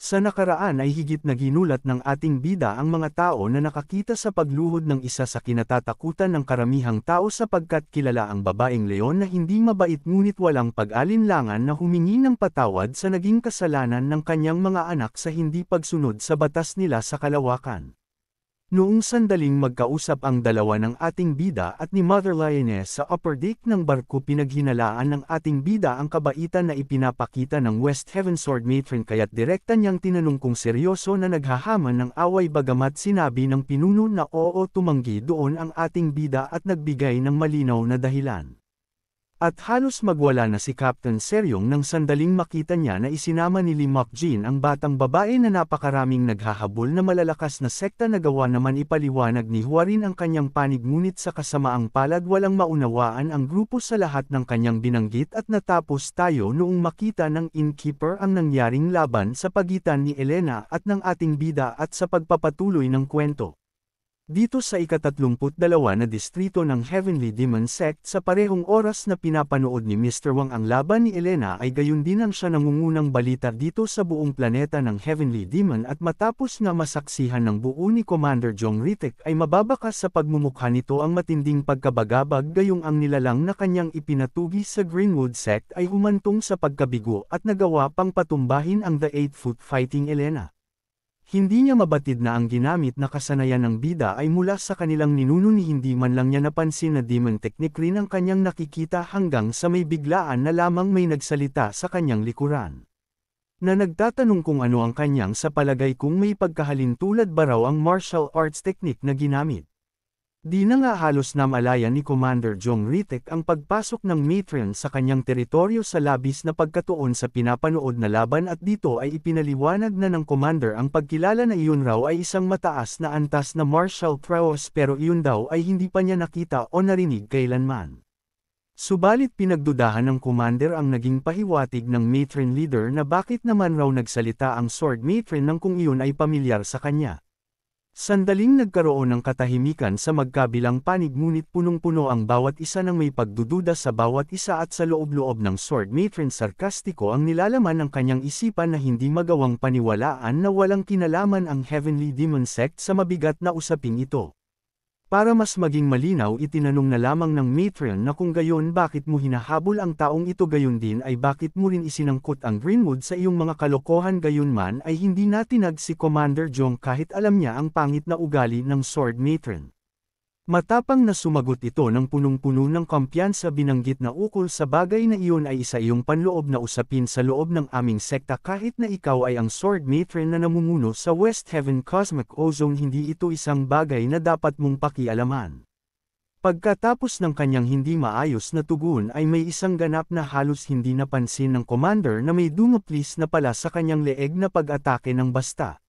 Sa nakaraan ay higit na ginulat ng ating bida ang mga tao na nakakita sa pagluhod ng isa sa kinatatakutan ng karamihang tao sapagkat kilala ang babaeng leon na hindi mabait ngunit walang pag-alinlangan na humingi ng patawad sa naging kasalanan ng kanyang mga anak sa hindi pagsunod sa batas nila sa kalawakan. Noong sandaling magkausap ang dalawa ng ating bida at ni Mother Lioness sa upper deck ng barko pinaghinalaan ng ating bida ang kabaitan na ipinapakita ng West Heaven Sword Matron kaya't direkta niyang tinanong kung seryoso na naghahaman ng away bagamat sinabi ng pinuno na oo tumanggi doon ang ating bida at nagbigay ng malinaw na dahilan. At halos magwala na si Captain Seryong nang sandaling makita niya na isinama ni Lee Mokjin ang batang babae na napakaraming naghahabol na malalakas na sekta na gawa naman ipaliwanag ni Huarin ang kanyang panig ngunit sa kasamaang palad walang maunawaan ang grupo sa lahat ng kanyang binanggit at natapos tayo noong makita ng innkeeper ang nangyaring laban sa pagitan ni Elena at ng ating bida at sa pagpapatuloy ng kwento. Dito sa ika-32 na distrito ng Heavenly Demon Sect sa parehong oras na pinapanood ni Mr. Wang ang laban ni Elena ay gayon din ang siya nangungunang balita dito sa buong planeta ng Heavenly Demon at matapos nga masaksihan ng buo ni Commander Jong Ritek ay mababakas sa pagmumukha nito ang matinding pagkabagabag gayong ang nilalang na kanyang ipinatugi sa Greenwood Sect ay humantong sa pagkabigo at nagawa pang patumbahin ang The 8-Foot Fighting Elena. Hindi niya mabatid na ang ginamit na kasanayan ng bida ay mula sa kanilang ninuno ni hindi man lang niya napansin na demon technique rin ang kanyang nakikita hanggang sa may biglaan na lamang may nagsalita sa kanyang likuran. Na nagtatanong kung ano ang kanyang sa palagay kung may pagkahalintulad ba raw ang martial arts technique na ginamit. Di na nga halos namalayan ni Commander Jong Ritek ang pagpasok ng matron sa kanyang teritoryo sa labis na pagkatuon sa pinapanood na laban at dito ay ipinaliwanag na ng Commander ang pagkilala na iyon raw ay isang mataas na antas na martial prowess pero iyon daw ay hindi pa niya nakita o narinig kailanman. Subalit pinagdudahan ng Commander ang naging pahiwatig ng matron leader na bakit naman raw nagsalita ang sword matron nang kung iyon ay pamilyar sa kanya. Sandaling nagkaroon ng katahimikan sa magkabilang panig ngunit punong-puno ang bawat isa ng may pagdududa sa bawat isa at sa loob-loob ng sword matron sarkastiko ang nilalaman ng kanyang isipan na hindi magawang paniwalaan na walang kinalaman ang Heavenly Demon Sect sa mabigat na usaping ito. Para mas maging malinaw itinanong na lamang ng matron na kung gayon bakit mo hinahabol ang taong ito gayon din ay bakit mo rin isinangkot ang Greenwood sa iyong mga kalokohan gayon man ay hindi natinag si Commander Jong kahit alam niya ang pangit na ugali ng sword matron. Matapang na sumagot ito ng punong-puno ng kumpiyansa binanggit na ukol sa bagay na iyon ay isa iyong panloob na usapin sa loob ng aming sekta kahit na ikaw ay ang sword matron na namumuno sa West Heaven Cosmic Ozone hindi ito isang bagay na dapat mong pakialaman. Pagkatapos ng kanyang hindi maayos na tugon ay may isang ganap na halos hindi napansin ng Commander na may dumaplis na pala sa kanyang leeg na pag-atake ng basta.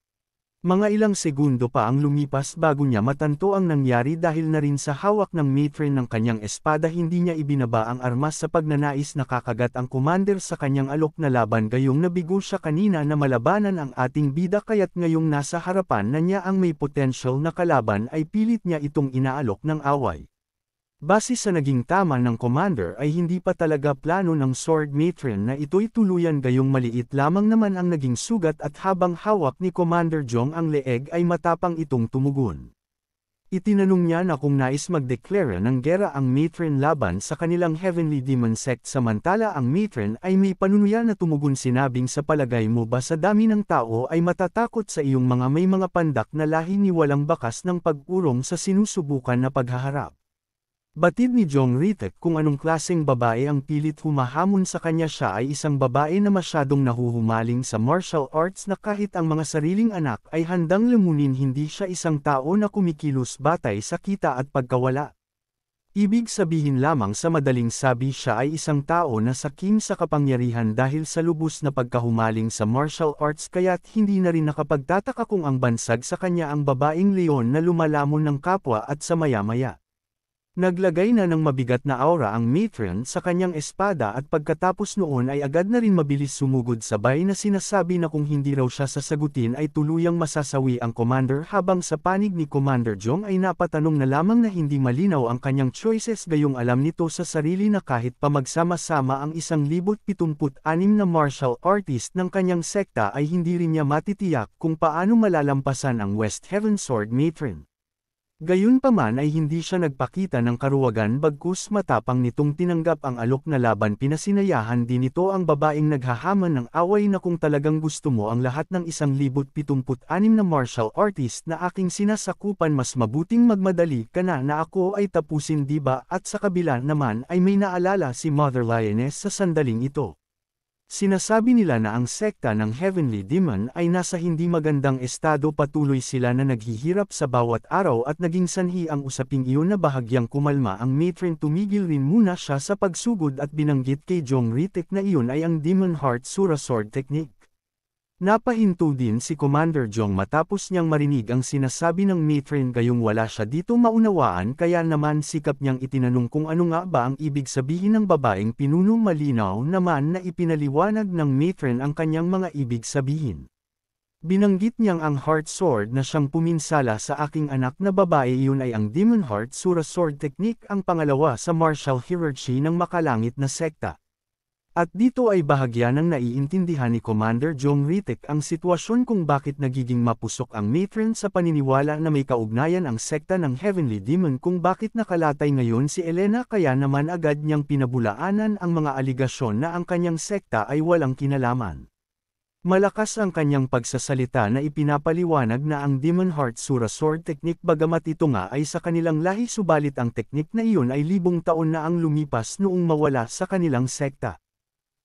Mga ilang segundo pa ang lumipas bago niya matanto ang nangyari dahil na rin sa hawak ng matron ng kanyang espada hindi niya ibinaba ang armas sa pagnanais na kakagat ang Commander sa kanyang alok na laban gayong nabigo siya kanina na malabanan ang ating bida kaya't ngayong nasa harapan na niya ang may potential na kalaban ay pilit niya itong inaalok ng away. Base sa naging tama ng Commander ay hindi pa talaga plano ng sword matron na ito'y tuluyan gayong maliit lamang naman ang naging sugat at habang hawak ni Commander Jong ang leeg ay matapang itong tumugon. Itinanong niya na kung nais magdeklara ng gera ang matron laban sa kanilang Heavenly Demon Sect samantala ang matron ay may panunuya na tumugon sinabing sa palagay mo ba sa dami ng tao ay matatakot sa iyong mga may mga pandak na lahi ni walang bakas ng pag-urong sa sinusubukan na paghaharap. Batid ni Jong Ritek kung anong klaseng babae ang pilit humahamon sa kanya siya ay isang babae na masyadong nahuhumaling sa martial arts na kahit ang mga sariling anak ay handang lamunin hindi siya isang tao na kumikilos batay sa kita at pagkawala. Ibig sabihin lamang sa madaling sabi siya ay isang tao na sakim sa kapangyarihan dahil sa lubos na pagkahumaling sa martial arts kaya't hindi na rin nakapagtataka kung ang bansag sa kanya ang babaeng leon na lumalamon ng kapwa at sa maya-maya. Naglagay na ng mabigat na aura ang matron sa kanyang espada at pagkatapos noon ay agad na rin mabilis sumugod sabay na sinasabi na kung hindi raw siya sasagutin ay tuluyang masasawi ang commander habang sa panig ni Commander Jong ay napatanong na lamang na hindi malinaw ang kanyang choices gayong alam nito sa sarili na kahit pa magsama-sama ang 1,076 na martial artist ng kanyang sekta ay hindi rin niya matitiyak kung paano malalampasan ang West Heaven Sword matron. Gayunpaman ay hindi siya nagpakita ng karuwagan bagkus matapang nitong tinanggap ang alok na laban pinasinayahan din ito ang babaeng naghahaman ng away na kung talagang gusto mo ang lahat ng 1,076 na martial artist na aking sinasakupan mas mabuting magmadali ka na ako ay tapusin diba at sa kabila naman ay may naalala si Mother Lioness sa sandaling ito. Sinasabi nila na ang sekta ng Heavenly Demon ay nasa hindi magandang estado patuloy sila na naghihirap sa bawat araw at naging sanhi ang usaping iyon na bahagyang kumalma ang matron tumigil rin muna siya sa pagsugod at binanggit kay Jong Ritek na iyon ay ang Demon Heart Sura Sword Technique. Napahinto din si Commander Jong matapos niyang marinig ang sinasabi ng matron gayong wala siya dito maunawaan kaya naman sikap niyang itinanong kung ano nga ba ang ibig sabihin ng babaeng pinuno malinaw naman na ipinaliwanag ng matron ang kanyang mga ibig sabihin. Binanggit niyang ang Heart Sword na siyang puminsala sa aking anak na babae iyon ay ang Demon Heart Sura Sword Technique ang pangalawa sa martial hierarchy ng makalangit na sekta. At dito ay bahagya ng naiintindihan ni Commander Jong Ritek ang sitwasyon kung bakit nagiging mapusok ang matron sa paniniwala na may kaugnayan ang sekta ng Heavenly Demon kung bakit nakalatay ngayon si Elena kaya naman agad niyang pinabulaanan ang mga aligasyon na ang kanyang sekta ay walang kinalaman. Malakas ang kanyang pagsasalita na ipinapaliwanag na ang Demon Heart Sura Sword Technique bagamat ito nga ay sa kanilang lahi subalit ang teknik na iyon ay libong taon na ang lumipas noong mawala sa kanilang sekta.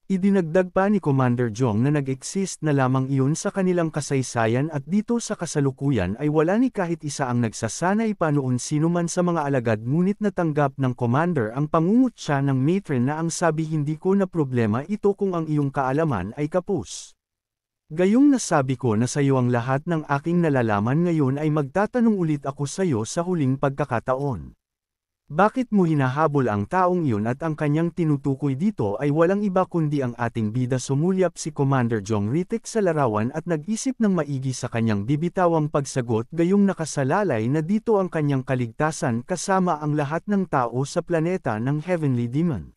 Idinagdag pa ni Commander Jong na nag-exist na lamang iyon sa kanilang kasaysayan at dito sa kasalukuyan ay wala ni kahit isa ang nagsasanay pa noon sino man sa mga alagad ngunit natanggap ng Commander ang pangungutya ng matron na ang sabi hindi ko na problema ito kung ang iyong kaalaman ay kapos. Gayong nasabi ko na sa iyo ang lahat ng aking nalalaman ngayon ay magtatanong ulit ako sa iyo sa huling pagkakataon. Bakit mo hinahabol ang taong iyon at ang kanyang tinutukoy dito ay walang iba kundi ang ating bida sumulyap si Commander Jong Ritek sa larawan at nag-isip ng maigi sa kanyang bibitawang pagsagot gayong nakasalalay na dito ang kanyang kaligtasan kasama ang lahat ng tao sa planeta ng Heavenly Demon.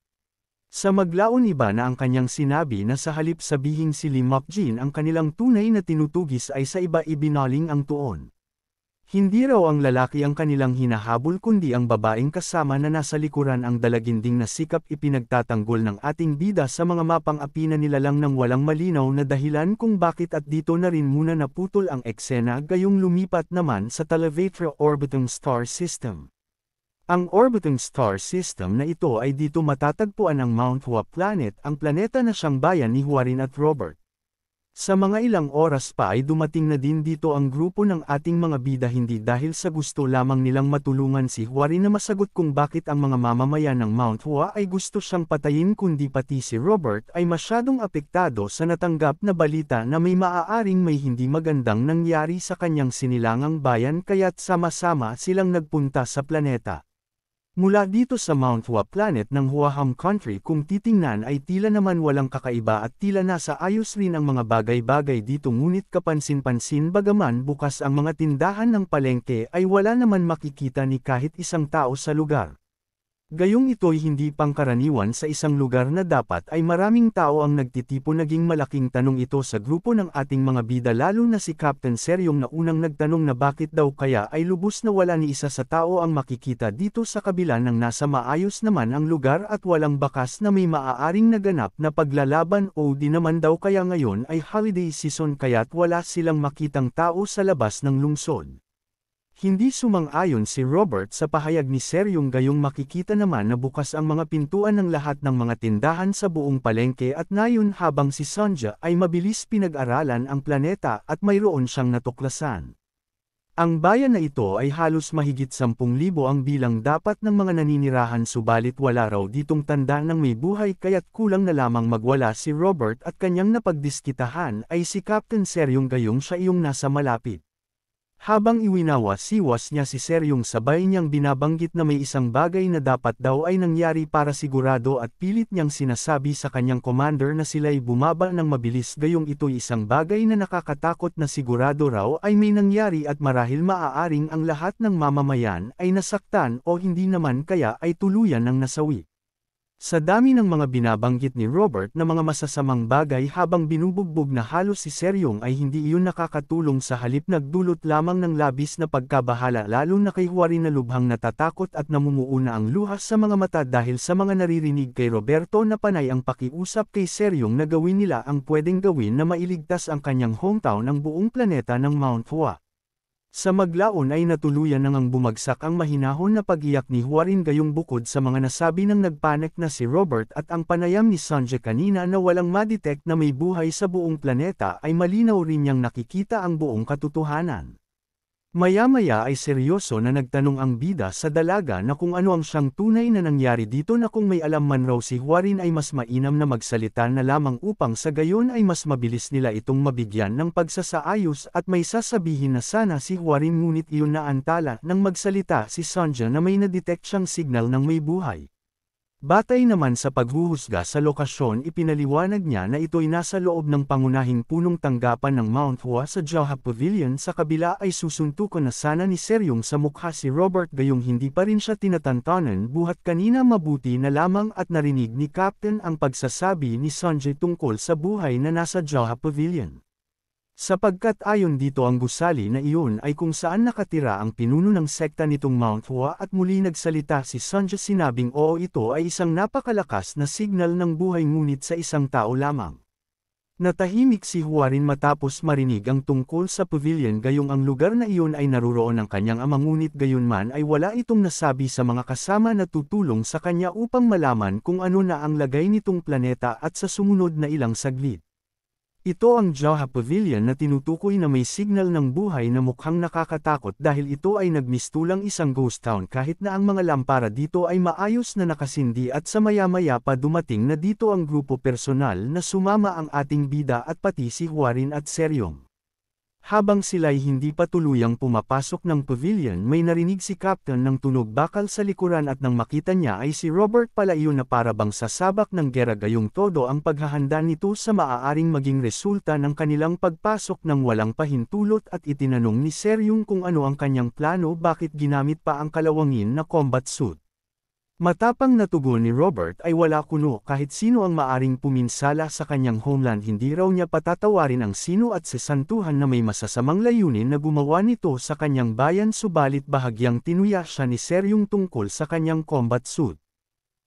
Sa maglaon iba na ang kanyang sinabi na sa halip sabihing si Lee Mokjin ang kanilang tunay na tinutugis ay sa iba ibinaling ang tuon. Hindi raw ang lalaki ang kanilang hinahabol kundi ang babaeng kasama na nasa likuran ang dalaginding na sikap ipinagtatanggol ng ating bida sa mga mapang-api na nilalang ng walang malinaw na dahilan kung bakit at dito na rin muna naputol ang eksena gayong lumipat naman sa Televatra Orbiting Star System. Ang Orbiting Star System na ito ay dito matatagpuan ang Mount Hua Planet ang planeta na siyang bayan ni Huarin at Robert. Sa mga ilang oras pa ay dumating na din dito ang grupo ng ating mga bida hindi dahil sa gusto lamang nilang matulungan si Huarin na masagot kung bakit ang mga mamamayan ng Mount Hua ay gusto siyang patayin kundi pati si Robert ay masyadong apektado sa natanggap na balita na may maaaring may hindi magandang nangyari sa kanyang sinilangang bayan kaya't sama-sama silang nagpunta sa planeta. Mula dito sa Mount Hua Planet ng Huaham Country kung titingnan ay tila naman walang kakaiba at tila nasa ayos rin ang mga bagay-bagay dito ngunit kapansin-pansin bagaman bukas ang mga tindahan ng palengke ay wala naman makikita ni kahit isang tao sa lugar. Gayong ito'y hindi pangkaraniwan sa isang lugar na dapat ay maraming tao ang nagtitipo naging malaking tanong ito sa grupo ng ating mga bida lalo na si Captain Seryong na unang nagtanong na bakit daw kaya ay lubos na wala ni isa sa tao ang makikita dito sa kabila ng nasa maayos naman ang lugar at walang bakas na may maaaring naganap na paglalaban o di naman daw kaya ngayon ay holiday season kaya't wala silang makitang tao sa labas ng lungsod. Hindi sumang-ayon si Robert sa pahayag ni Seryong gayong makikita naman na bukas ang mga pintuan ng lahat ng mga tindahan sa buong palengke at nayon habang si Sonja ay mabilis pinag-aralan ang planeta at mayroon siyang natuklasan. Ang bayan na ito ay halos mahigit 10,000 ang bilang dapat ng mga naninirahan subalit wala raw ditong tanda ng may buhay kaya't kulang na lamang magwala si Robert at kanyang napagdiskitahan ay si Captain Seryong gayong siya iyong nasa malapit. Habang iwinawas-iwas niya si Seryong sabay niyang binabanggit na may isang bagay na dapat daw ay nangyari para sigurado at pilit niyang sinasabi sa kanyang commander na sila'y bumaba ng mabilis gayong ito'y isang bagay na nakakatakot na sigurado raw ay may nangyari at marahil maaaring ang lahat ng mamamayan ay nasaktan o hindi naman kaya ay tuluyan ng nasawi. Sa dami ng mga binabanggit ni Robert na mga masasamang bagay habang binubugbog na halos si Seryong ay hindi iyon nakakatulong sa halip nagdulot lamang ng labis na pagkabahala lalo na kay Huwarin na lubhang natatakot at namumuuna ang luha sa mga mata dahil sa mga naririnig kay Roberto na panay ang pakiusap kay Seryong na gawin nila ang pwedeng gawin na mailigtas ang kanyang hometown ng buong planeta ng Mount Hua. Sa maglaon ay natuluyan nang bumagsak ang mahinahon na pag-iyak ni Huwarin gayong bukod sa mga nasabi ng nagpanik na si Robert at ang panayam ni Sanjay kanina na walang madetect na may buhay sa buong planeta ay malinaw rin niyang nakikita ang buong katotohanan. Maya-maya ay seryoso na nagtanong ang bida sa dalaga na kung ano ang siyang tunay na nangyari dito na kung may alam man raw si Huwarin ay mas mainam na magsalita na lamang upang sa gayon ay mas mabilis nila itong mabigyan ng pagsasaayos at may sasabihin na sana si Huwarin ngunit iyon na antala nang magsalita si Sanjay na may nadetect siyang signal ng may buhay. Batay naman sa paghuhusga sa lokasyon ipinaliwanag niya na ito'y nasa loob ng pangunahing punong tanggapan ng Mount Hua sa Jaha Pavilion sa kabila ay susuntukan na sana ni Seryong sa mukha si Robert gayong hindi pa rin siya tinatantanan buhat kanina mabuti na lamang at narinig ni Captain ang pagsasabi ni Sanjay tungkol sa buhay na nasa Jaha Pavilion. Sapagkat ayon dito ang gusali na iyon ay kung saan nakatira ang pinuno ng sekta nitong Mount Hua at muli nagsalita si Sanjay sinabing oo ito ay isang napakalakas na signal ng buhay ngunit sa isang tao lamang. Natahimik si Huwarin matapos marinig ang tungkol sa pavilion gayong ang lugar na iyon ay naruroon ng kanyang ama ngunit gayunman ay wala itong nasabi sa mga kasama na tutulong sa kanya upang malaman kung ano na ang lagay nitong planeta at sa sumunod na ilang saglit. Ito ang Jaha Pavilion na tinutukoy na may signal ng buhay na mukhang nakakatakot dahil ito ay nagmistulang isang ghost town kahit na ang mga lampara dito ay maayos na nakasindi at sa maya-maya pa dumating na dito ang grupo personal na sumama ang ating bida at pati si Huwarin at Seryong. Habang sila'y hindi pa tuluyang pumapasok ng pavilion may narinig si Captain ng tunog bakal sa likuran at nang makita niya ay si Robert pala iyon na parabang sasabak ng gera gayong todo ang paghahanda nito sa maaaring maging resulta ng kanilang pagpasok ng walang pahintulot at itinanong ni Seryong kung ano ang kanyang plano bakit ginamit pa ang kalawangin na combat suit. Matapang na tugon ni Robert ay wala kuno kahit sino ang maaring puminsala sa kanyang homeland hindi raw niya patatawarin ang sino at sesantuhan na may masasamang layunin na gumawa nito sa kanyang bayan subalit bahagyang tinuya siya ni Seryong tungkol sa kanyang combat suit.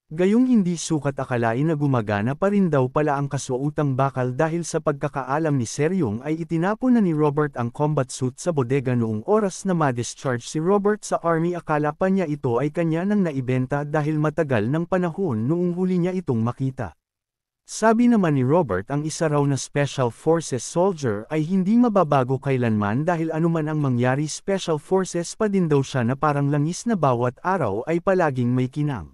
Gayong hindi sukat akalain na gumagana pa rin daw pala ang kasuotang bakal dahil sa pagkakaalam ni Seryong ay itinapon na ni Robert ang combat suit sa bodega noong oras na ma-discharge si Robert sa army akala pa niya ito ay kanya nang naibenta dahil matagal ng panahon noong huli niya itong makita. Sabi naman ni Robert ang isa raw na Special Forces soldier ay hindi mababago kailanman dahil anuman ang mangyari Special Forces pa din daw siya na parang langis na bawat araw ay palaging may kinang.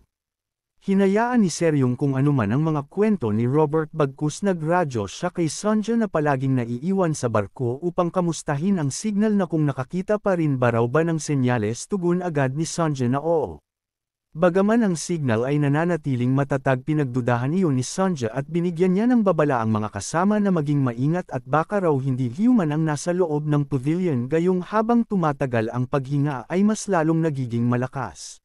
Hinayaan ni Seryong kung anuman ang mga kwento ni Robert bagkus nagradyo siya kay Sanjay na palaging naiiwan sa barko upang kamustahin ang signal na kung nakakita pa rin ba raw ba ng senyales tugon agad ni Sanjay na oo. Bagaman ang signal ay nananatiling matatag pinagdudahan iyon ni Sanjay at binigyan niya ng babala ang mga kasama na maging maingat at baka raw hindi human ang nasa loob ng pavilion gayong habang tumatagal ang paghinga ay mas lalong nagiging malakas.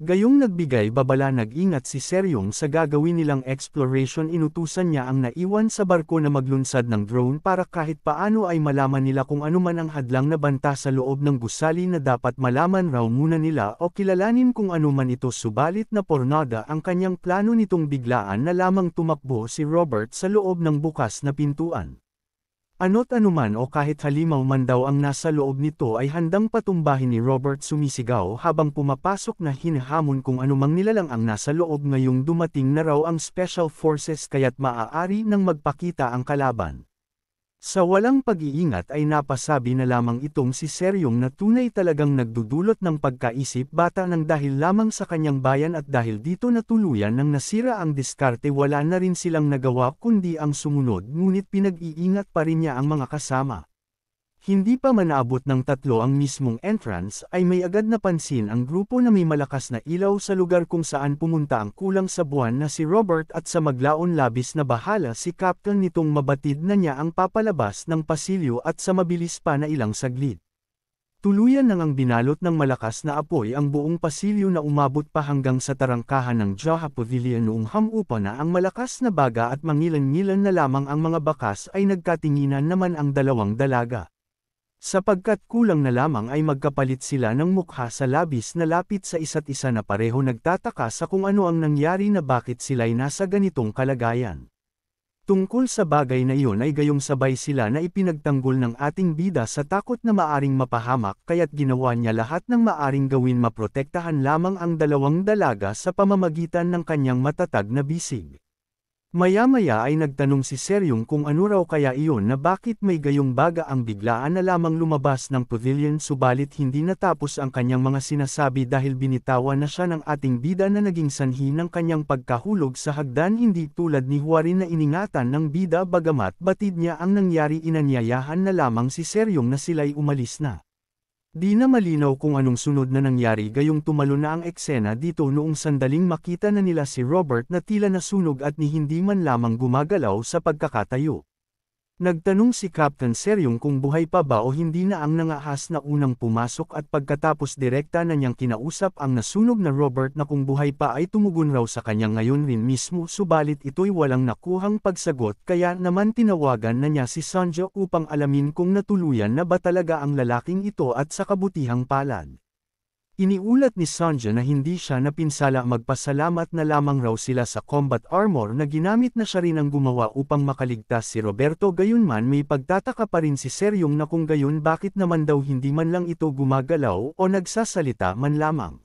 Gayong nagbigay babala nag-ingat si Seryong sa gagawin nilang exploration inutusan niya ang naiwan sa barko na maglunsad ng drone para kahit paano ay malaman nila kung ano man ang hadlang na banta sa loob ng gusali na dapat malaman raw muna nila o kilalanin kung ano man ito subalit na pornada ang kanyang plano nitong biglaan na lamang tumakbo si Robert sa loob ng bukas na pintuan. Ano't anuman o kahit halimaw man daw ang nasa loob nito ay handang patumbahin ni Robert sumisigaw habang pumapasok na hinahamon kung anumang nilalang ang nasa loob ngayong dumating na raw ang Special Forces kaya't maaari nang magpakita ang kalaban. Sa walang pag-iingat ay napasabi na lamang itong si Seryong na tunay talagang nagdudulot ng pagkaisip bata ng dahil lamang sa kanyang bayan at dahil dito na tuluyan nang nasira ang diskarte wala na rin silang nagawa kundi ang sumunod ngunit pinag-iingat pa rin niya ang mga kasama. Hindi pa manaabot ng 3 ang mismong entrance ay may agad napansin ang grupo na may malakas na ilaw sa lugar kung saan pumunta ang kulang sa buwan na si Robert at sa maglaon labis na bahala si Captain nitong mabatid na niya ang papalabas ng pasilyo at sa mabilis pa na ilang saglit. Tuluyan nang ang binalot ng malakas na apoy ang buong pasilyo na umabot pa hanggang sa tarangkahan ng Jaha Pavilion noong hamupa na ang malakas na baga at mangilan-ngilan na lamang ang mga bakas ay nagkatinginan naman ang dalawang dalaga. Sapagkat kulang na lamang ay magkapalit sila ng mukha sa labis na lapit sa isa't isa na pareho nagtataka sa kung ano ang nangyari na bakit sila'y nasa ganitong kalagayan. Tungkol sa bagay na iyon ay gayong sabay sila na ipinagtanggol ng ating bida sa takot na maaring mapahamak kaya't ginawa niya lahat ng maaring gawin maprotektahan lamang ang dalawang dalaga sa pamamagitan ng kanyang matatag na bisig. Maya-maya ay nagtanong si Seryong kung ano raw kaya iyon na bakit may gayong baga ang biglaan na lamang lumabas ng pavilion subalit hindi natapos ang kanyang mga sinasabi dahil binitawan na siya ng ating bida na naging sanhi ng kanyang pagkahulog sa hagdan hindi tulad ni Huarin na iningatan ng bida bagamat batid niya ang nangyari inanyayahan na lamang si Seryong na sila'y umalis na. Di na malinaw kung anong sunod na nangyari gayong tumalo na ang eksena dito noong sandaling makita na nila si Robert na tila nasunog at ni hindi man lamang gumagalaw sa pagkakatayo. Nagtanong si Captain Seryong kung buhay pa ba o hindi na ang nangahas na unang pumasok at pagkatapos direkta na niyang kinausap ang nasunog na Robert na kung buhay pa ay tumugon raw sa kanya ngayon rin mismo subalit ito'y walang nakuhang pagsagot kaya naman tinawagan na niya si Sanjo upang alamin kung natuluyan na ba talaga ang lalaking ito at sa kabutihang palad. Iniulat ni Sanjo na hindi siya napinsala magpasalamat na lamang raw sila sa combat armor na ginamit na siya rin ang gumawa upang makaligtas si Roberto gayunman may pagtataka pa rin si Seryong na kung gayon bakit naman daw hindi man lang ito gumagalaw o nagsasalita man lamang.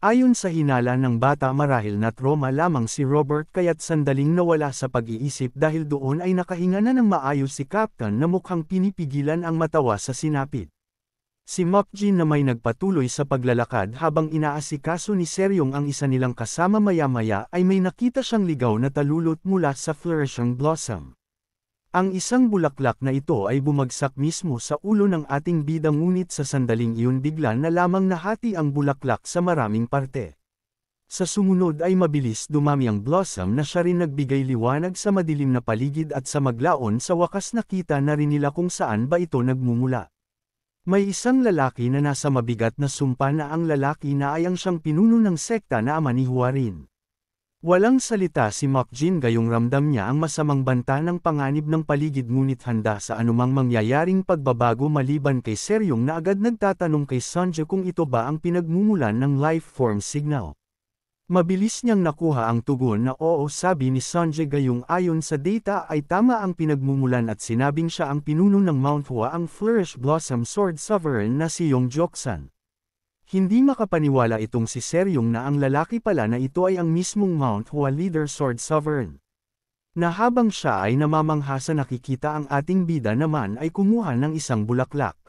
Ayon sa hinala ng bata marahil na trauma lamang si Robert kaya't sandaling nawala sa pag-iisip dahil doon ay nakahinga na ng maayos si Captain na mukhang pinipigilan ang matawa sa sinapit. Si Mokjin na may nagpatuloy sa paglalakad habang inaasikaso ni Seryong ang isa nilang kasama maya-maya ay may nakita siyang ligaw na talulot mula sa flourishing blossom. Ang isang bulaklak na ito ay bumagsak mismo sa ulo ng ating bida ngunit sa sandaling iyon bigla na lamang nahati ang bulaklak sa maraming parte. Sa sumunod ay mabilis dumami ang blossom na siya rin nagbigay liwanag sa madilim na paligid at sa maglaon sa wakas nakita na rin nila kung saan ba ito nagmumula. May isang lalaki na nasa mabigat na sumpa na ang lalaki na ay ang siyang pinuno ng sekta na ama ni Huarin. Walang salita si Mokjin gayong ramdam niya ang masamang banta ng panganib ng paligid ngunit handa sa anumang mangyayaring pagbabago maliban kay Seryong na agad nagtatanong kay Sanjo kung ito ba ang pinagmumulan ng life form signal. Mabilis niyang nakuha ang tugon na oo sabi ni Sanjo gayong ayon sa data ay tama ang pinagmumulan at sinabing siya ang pinuno ng Mount Hua ang Flourish Blossom Sword Sovereign na si Yong Joksan. Hindi makapaniwala itong si Seryong na ang lalaki pala na ito ay ang mismong Mount Hua Leader Sword Sovereign. Na habang siya ay namamangha sa nakikita ang ating bida naman ay kumuha ng isang bulaklak.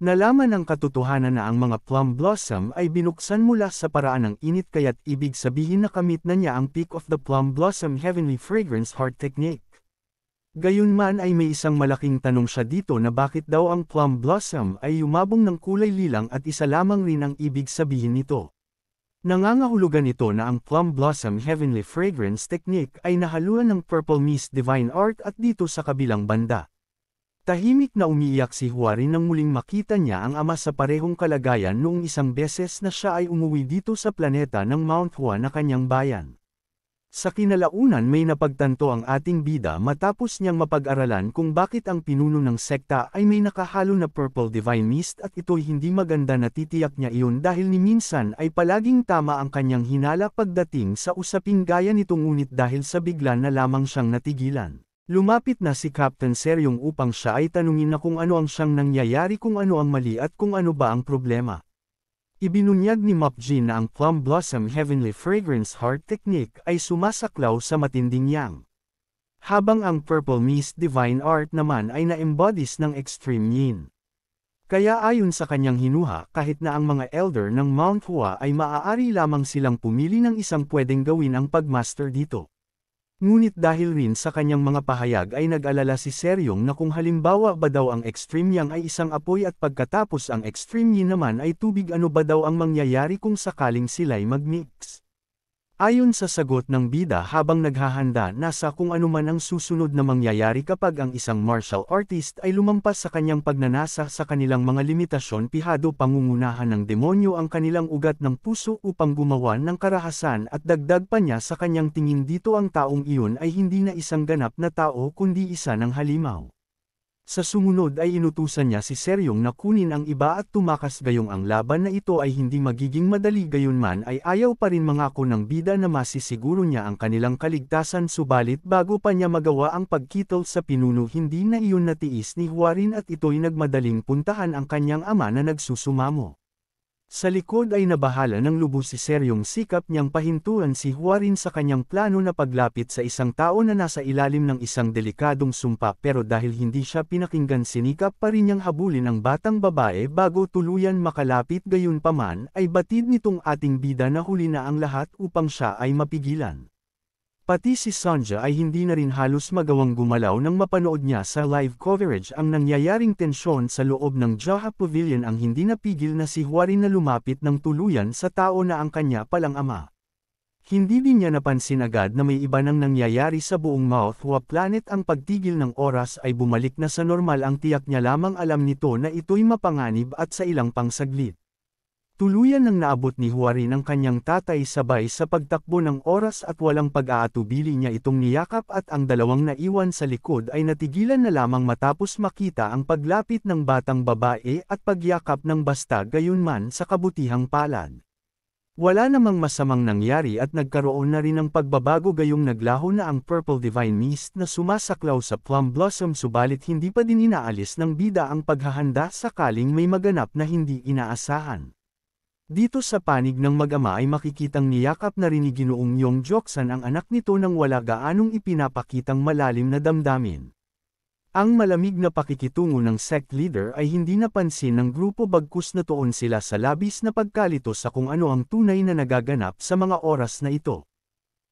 Nalaman ng katotohanan na ang mga plum blossom ay binuksan mula sa paraan ng init kaya't ibig sabihin na kamit na niya ang peak of the plum blossom heavenly fragrance heart technique. Gayunman ay may isang malaking tanong siya dito na bakit daw ang plum blossom ay yumabong ng kulay lilang at isa lamang rin ang ibig sabihin nito. Nangangahulugan ito na ang plum blossom heavenly fragrance technique ay nahaluan ng purple mist divine art at dito sa kabilang banda. Tahimik na umiiyak si Huarin nang muling makita niya ang ama sa parehong kalagayan noong isang beses na siya ay umuwi dito sa planeta ng Mount Hua na kanyang bayan. Sa kinalaunan may napagtanto ang ating bida matapos niyang mapag-aralan kung bakit ang pinuno ng sekta ay may nakahalo na purple divine mist at ito'y hindi maganda na titiyak niya iyon dahil ni minsan ay palaging tama ang kanyang hinala pagdating sa usaping gaya nito ngunit dahil sa bigla na lamang siyang natigilan. Lumapit na si Captain Seryong upang siya ay tanungin na kung ano ang siyang nangyayari kung ano ang mali at kung ano ba ang problema. Ibinunyag ni Mokjin na ang Plum Blossom Heavenly Fragrance Heart Technique ay sumasaklaw sa matinding yang. Habang ang Purple Mist Divine Art naman ay na-embodies ng Extreme Yin. Kaya ayon sa kanyang hinuha kahit na ang mga elder ng Mount Hua ay maaari lamang silang pumili ng isang pwedeng gawin ang pagmaster dito. Ngunit dahil rin sa kanyang mga pahayag ay nag-alala si Seryong na kung halimbawa ba daw ang extreme yang ay isang apoy at pagkatapos ang extreme yin naman ay tubig, ano ba daw ang mangyayari kung sakaling sila'y mag-mix. Ayon sa sagot ng bida habang naghahanda nasa kung ano man ang susunod na mangyayari kapag ang isang martial artist ay lumampas sa kanyang pagnanasa sa kanilang mga limitasyon, pihado pangungunahan ng demonyo ang kanilang ugat ng puso upang gumawa ng karahasan, at dagdag pa niya sa kanyang tingin dito ang taong iyon ay hindi na isang ganap na tao kundi isa ng halimaw. Sa sumunod ay inutusan niya si Seryong na kunin ang iba at tumakas, gayong ang laban na ito ay hindi magiging madali, gayunman ay ayaw pa rin mangako ng bida na masisiguro niya ang kanilang kaligtasan, subalit bago pa niya magawa ang pagkitol sa pinuno hindi na iyon natiis ni Hwarin at ito'y nagmadaling puntahan ang kanyang ama na nagsusumamo. Sa likod ay nabahala ng lubos si Seryong, sikap niyang pahintuan si Hwarin sa kanyang plano na paglapit sa isang tao na nasa ilalim ng isang delikadong sumpa, pero dahil hindi siya pinakinggan sinikap pa rin niyang habulin ang batang babae bago tuluyan makalapit, gayunpaman ay batid nitong ating bida na huli na ang lahat upang siya ay mapigilan. Pati si Sonja ay hindi na rin halos magawang gumalaw nang mapanood niya sa live coverage ang nangyayaring tensyon sa loob ng Jaha Pavilion, ang hindi napigil na si Hwarin na lumapit ng tuluyan sa tao na ang kanya palang ama. Hindi din niya napansin agad na may iba nang nangyayari sa buong Mouthwa Planet. Ang pagtigil ng oras ay bumalik na sa normal, ang tiyak niya lamang alam nito na ito'y mapanganib at sa ilang pang saglit. Tuluyan nang naabot ni Hwarin ang kanyang tatay sabay sa pagtakbo ng oras at walang pag-aatubili niya itong niyakap, at ang dalawang naiwan sa likod ay natigilan na lamang matapos makita ang paglapit ng batang babae at pagyakap ng basta, gayunman sa kabutihang palad. Wala namang masamang nangyari at nagkaroon na rin ng pagbabago, gayong naglaho na ang Purple Divine Mist na sumasaklaw sa Plum Blossom, subalit hindi pa din inaalis ng bida ang paghahanda sakaling may maganap na hindi inaasahan. Dito sa panig ng mag-ama ay makikitang niyakap na rin ni Ginoong Yongjoksan ang anak nito nang wala gaanong ipinapakitang malalim na damdamin. Ang malamig na pakikitungo ng sect leader ay hindi napansin ng grupo, bagkus natuon sila sa labis na pagkalito sa kung ano ang tunay na nagaganap sa mga oras na ito.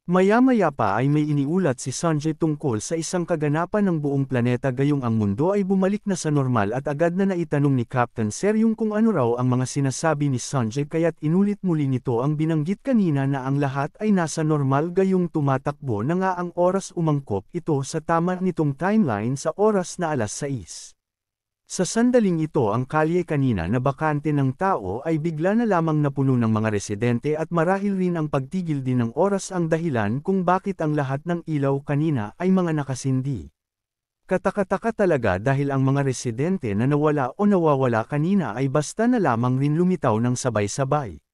Maya-maya pa ay may iniulat si Sanjay tungkol sa isang kaganapan ng buong planeta, gayong ang mundo ay bumalik na sa normal, at agad na naitanong ni Captain Seryong kung ano raw ang mga sinasabi ni Sanjay, kaya't inulit muli nito ang binanggit kanina na ang lahat ay nasa normal, gayong tumatakbo na nga ang oras, umangkop ito sa tama nitong timeline sa oras na 6:00. Sa sandaling ito ang kalye kanina na bakante ng tao ay bigla na lamang napuno ng mga residente, at marahil rin ang pagtigil din ng oras ang dahilan kung bakit ang lahat ng ilaw kanina ay mga nakasindi. Katakataka talaga dahil ang mga residente na nawala o nawawala kanina ay basta na lamang rin lumitaw ng sabay-sabay.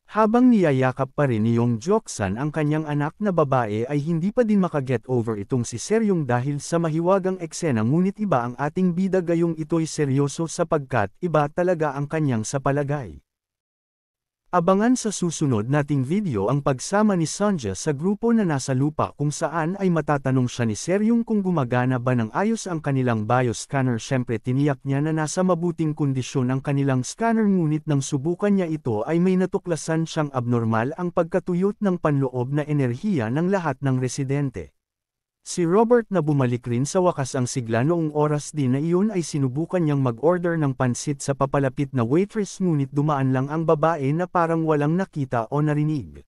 Habang niyayakap pa rin ni Yongjoksan ang kanyang anak na babae ay hindi pa din makaget over itong si Seryong dahil sa mahiwagang eksena, ngunit iba ang ating bida, gayong ito'y seryoso sapagkat iba talaga ang kanyang sa palagay. Abangan sa susunod nating video ang pagsama ni Sonja sa grupo na nasa lupa, kung saan ay matatanong siya ni Seryong kung gumagana ba ng ayos ang kanilang bioscanner. Syempre tiniyak niya na nasa mabuting kondisyon ang kanilang scanner, ngunit nang subukan niya ito ay may natuklasan siyang abnormal ang pagkatuyot ng panloob na enerhiya ng lahat ng residente. Si Robert na bumalik rin sa wakas ang sigla noong oras din na iyon ay sinubukan niyang mag-order ng pansit sa papalapit na waitress, ngunit dumaan lang ang babae na parang walang nakita o narinig.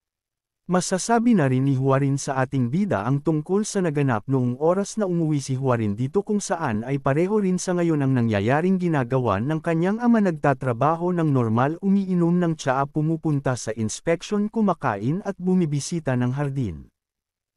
Masasabi na rin ni Hwarin sa ating bida ang tungkol sa naganap noong oras na umuwi si Hwarin dito, kung saan ay pareho rin sa ngayon ang nangyayaring ginagawa ng kanyang ama, nagtatrabaho ng normal, umiinom ng tsaa, pumupunta sa inspection, kumakain at bumibisita ng hardin.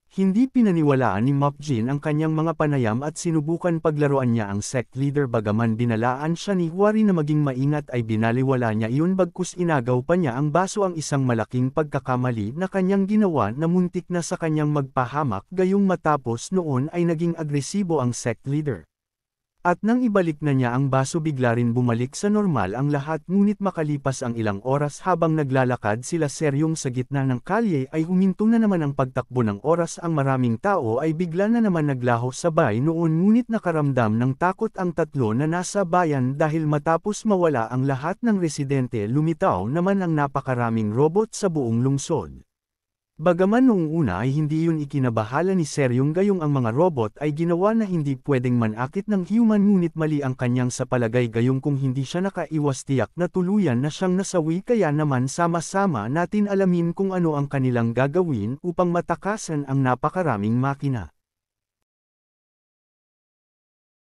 Hindi pinaniwalaan ni Mokjin ang kanyang mga panayam at sinubukan paglaruan niya ang sect leader, bagaman binalaan siya ni Hwarin na maging maingat ay binaliwala niya iyon, bagkus inagaw pa niya ang baso, ang isang malaking pagkakamali na kanyang ginawa na muntik na sa kanyang magpahamak, gayong matapos noon ay naging agresibo ang sect leader. At nang ibalik na niya ang baso bigla rin bumalik sa normal ang lahat, ngunit makalipas ang ilang oras habang naglalakad sila Seryong sa gitna ng kalye ay huminto na naman ang pagtakbo ng oras, ang maraming tao ay bigla na naman naglaho sabay noon, ngunit nakaramdam ng takot ang tatlo na nasa bayan dahil matapos mawala ang lahat ng residente lumitaw naman ang napakaraming robot sa buong lungsod. Bagaman noong una ay hindi yun ikinabahala ni Seryong gayong ang mga robot ay ginawa na hindi pwedeng manakit ng human ngunit mali ang kanyang sa palagay gayong kung hindi siya nakaiwas tiyak na tuluyan na siyang nasawi kaya naman sama-sama natin alamin kung ano ang kanilang gagawin upang matakasan ang napakaraming makina.